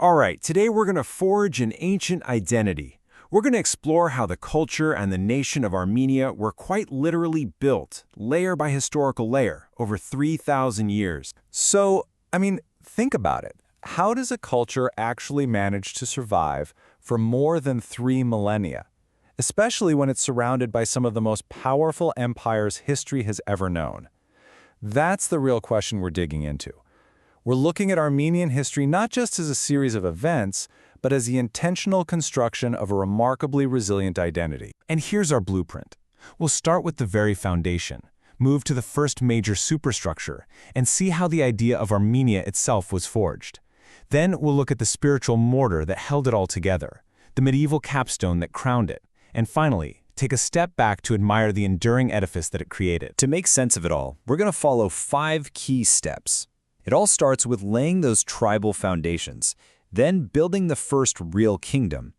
All right, today we're going to forge an ancient identity. We're going to explore how the culture and the nation of Armenia were quite literally built, layer by historical layer, over 3,000 years. So, think about it. How does a culture actually manage to survive for more than 3 millennia, especially when it's surrounded by some of the most powerful empires history has ever known? That's the real question we're digging into. We're looking at Armenian history not just as a series of events, but as the intentional construction of a remarkably resilient identity. And here's our blueprint. We'll start with the very foundation, move to the first major superstructure, and see how the idea of Armenia itself was forged. Then we'll look at the spiritual mortar that held it all together, the medieval capstone that crowned it, and finally, take a step back to admire the enduring edifice that it created. To make sense of it all, we're going to follow 5 key steps. It all starts with laying those tribal foundations, then building the first real kingdom.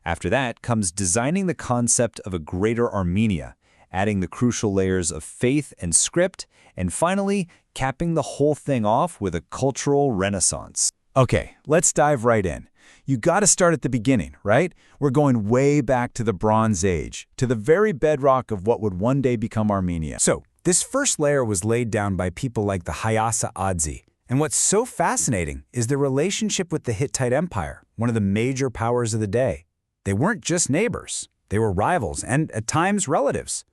After that comes designing the concept of a greater Armenia, adding the crucial layers of faith and script, and finally, capping the whole thing off with a cultural renaissance. Okay, let's dive right in. You got to start at the beginning, right? We're going way back to the Bronze Age, to the very bedrock of what would one day become Armenia. So, this first layer was laid down by people like the Hayasa-Azzi. And what's so fascinating is their relationship with the Hittite Empire, one of the major powers of the day. They weren't just neighbors. They were rivals and, at times, relatives.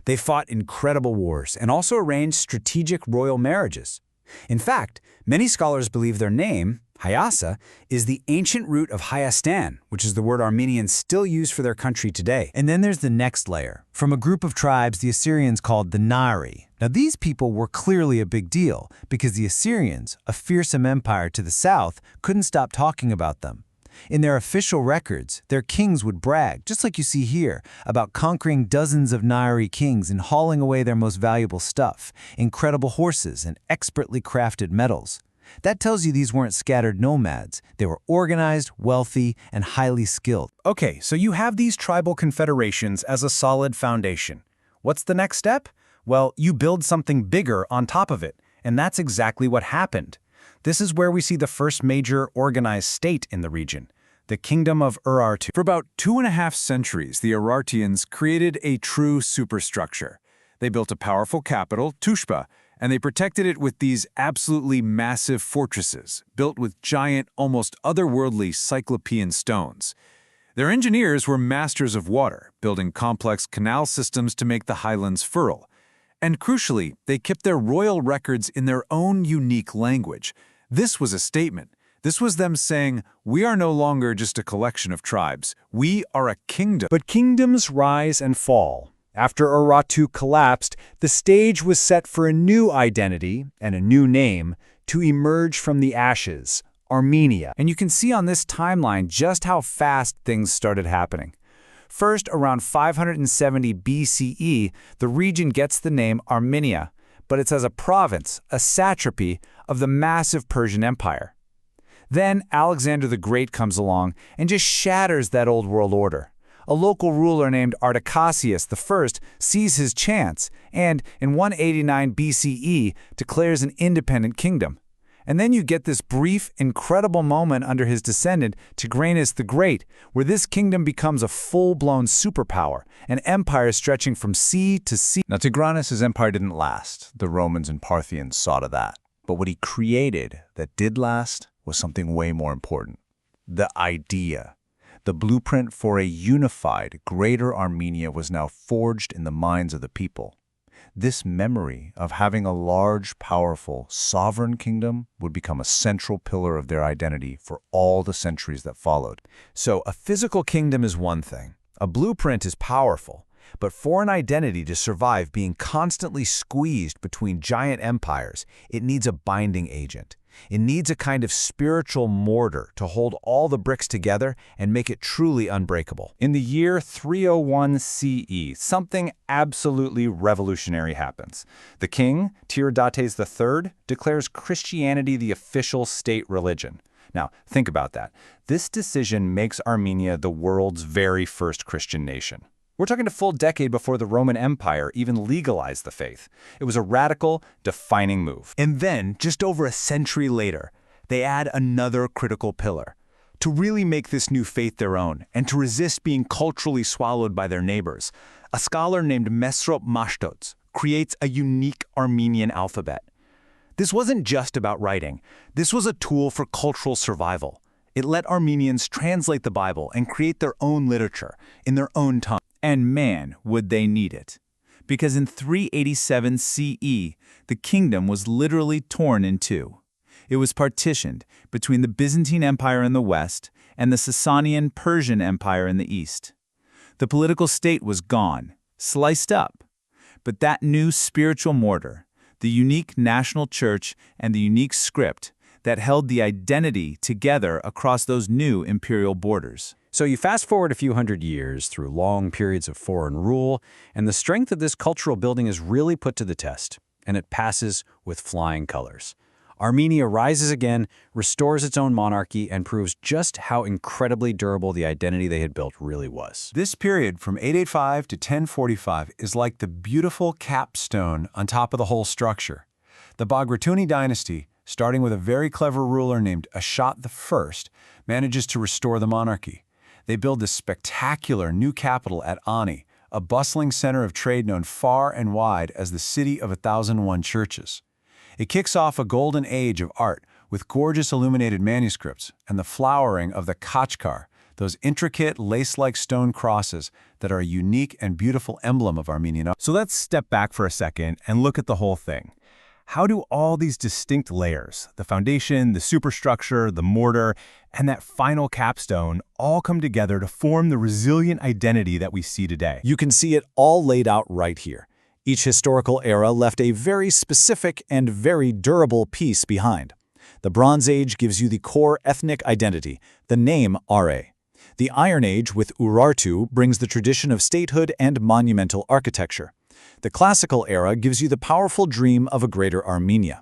They fought incredible wars and also arranged strategic royal marriages. In fact, many scholars believe their name, Hayasa, is the ancient root of Hayastan, which is the word Armenians still use for their country today. And then there's the next layer, from a group of tribes the Assyrians called the Nairi. Now these people were clearly a big deal because the Assyrians, a fearsome empire to the south, couldn't stop talking about them. In their official records, their kings would brag, just like you see here, about conquering dozens of Nairi kings and hauling away their most valuable stuff, incredible horses and expertly crafted metals. That tells you these weren't scattered nomads. They were organized, wealthy, and highly skilled. Okay, so you have these tribal confederations as a solid foundation. What's the next step? Well, you build something bigger on top of it, and that's exactly what happened. This is where we see the first major organized state in the region, the Kingdom of Urartu. For about 2.5 centuries, the Urartians created a true superstructure. They built a powerful capital, Tushpa, and they protected it with these absolutely massive fortresses, built with giant, almost otherworldly cyclopean stones. Their engineers were masters of water, building complex canal systems to make the highlands fertile. And crucially, they kept their royal records in their own unique language. This was a statement. This was them saying, we are no longer just a collection of tribes. We are a kingdom. But kingdoms rise and fall. After Urartu collapsed, the stage was set for a new identity and a new name to emerge from the ashes, Armenia. And you can see on this timeline just how fast things started happening. First, around 570 BCE, the region gets the name Armenia, but it's as a province, a satrapy of the massive Persian Empire. Then Alexander the Great comes along and just shatters that old world order. A local ruler named Artaxiad I sees his chance and, in 189 BCE, declares an independent kingdom. And then you get this brief, incredible moment under his descendant, Tigranes the Great, where this kingdom becomes a full-blown superpower, an empire stretching from sea to sea. Now, Tigranes' empire didn't last. The Romans and Parthians saw to that. But what he created that did last was something way more important. The idea. The blueprint for a unified, greater Armenia was now forged in the minds of the people. This memory of having a large, powerful, sovereign kingdom would become a central pillar of their identity for all the centuries that followed. So a physical kingdom is one thing. A blueprint is powerful. But for an identity to survive being constantly squeezed between giant empires, it needs a binding agent. It needs a kind of spiritual mortar to hold all the bricks together and make it truly unbreakable. In the year 301 CE, something absolutely revolutionary happens. The king, Tiridates III, declares Christianity the official state religion. Now, think about that. This decision makes Armenia the world's very first Christian nation. We're talking a full decade before the Roman Empire even legalized the faith. It was a radical, defining move. And then, just over a century later, they add another critical pillar, to really make this new faith their own and to resist being culturally swallowed by their neighbors, a scholar named Mesrop Mashtots creates a unique Armenian alphabet. This wasn't just about writing. This was a tool for cultural survival. It let Armenians translate the Bible and create their own literature in their own tongue. And man, would they need it. Because in 387 CE, the kingdom was literally torn in two. It was partitioned between the Byzantine Empire in the west and the Sasanian Persian Empire in the east. The political state was gone, sliced up. But that new spiritual mortar, the unique national church and the unique script that held the identity together across those new imperial borders. So you fast forward a few hundred years through long periods of foreign rule, and the strength of this cultural building is really put to the test, and it passes with flying colors. Armenia rises again, restores its own monarchy, and proves just how incredibly durable the identity they had built really was. This period from 885 to 1045 is like the beautiful capstone on top of the whole structure. The Bagratuni dynasty, starting with a very clever ruler named Ashat I, manages to restore the monarchy. They build this spectacular new capital at Ani, a bustling center of trade known far and wide as the City of 1001 Churches. It kicks off a golden age of art with gorgeous illuminated manuscripts and the flowering of the Kachkar, those intricate lace-like stone crosses that are a unique and beautiful emblem of Armenian art. So let's step back for a second and look at the whole thing. How do all these distinct layers, the foundation, the superstructure, the mortar, and that final capstone all come together to form the resilient identity that we see today? You can see it all laid out right here. Each historical era left a very specific and very durable piece behind. The Bronze Age gives you the core ethnic identity, the name Are. The Iron Age with Urartu brings the tradition of statehood and monumental architecture. The Classical era gives you the powerful dream of a greater Armenia.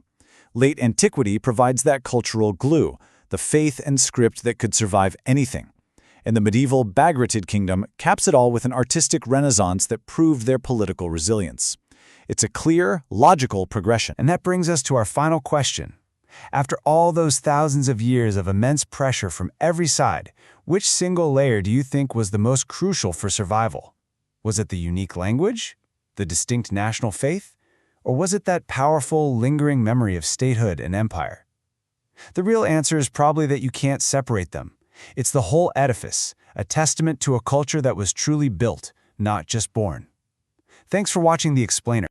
Late Antiquity provides that cultural glue, the faith and script that could survive anything. And the medieval Bagratid kingdom caps it all with an artistic renaissance that proved their political resilience. It's a clear, logical progression. And that brings us to our final question. After all those thousands of years of immense pressure from every side, which single layer do you think was the most crucial for survival? Was it the unique language, the distinct national faith, or was it that powerful, lingering memory of statehood and empire? The real answer is probably that you can't separate them. It's the whole edifice, a testament to a culture that was truly built, not just born. Thanks for watching The Explainer.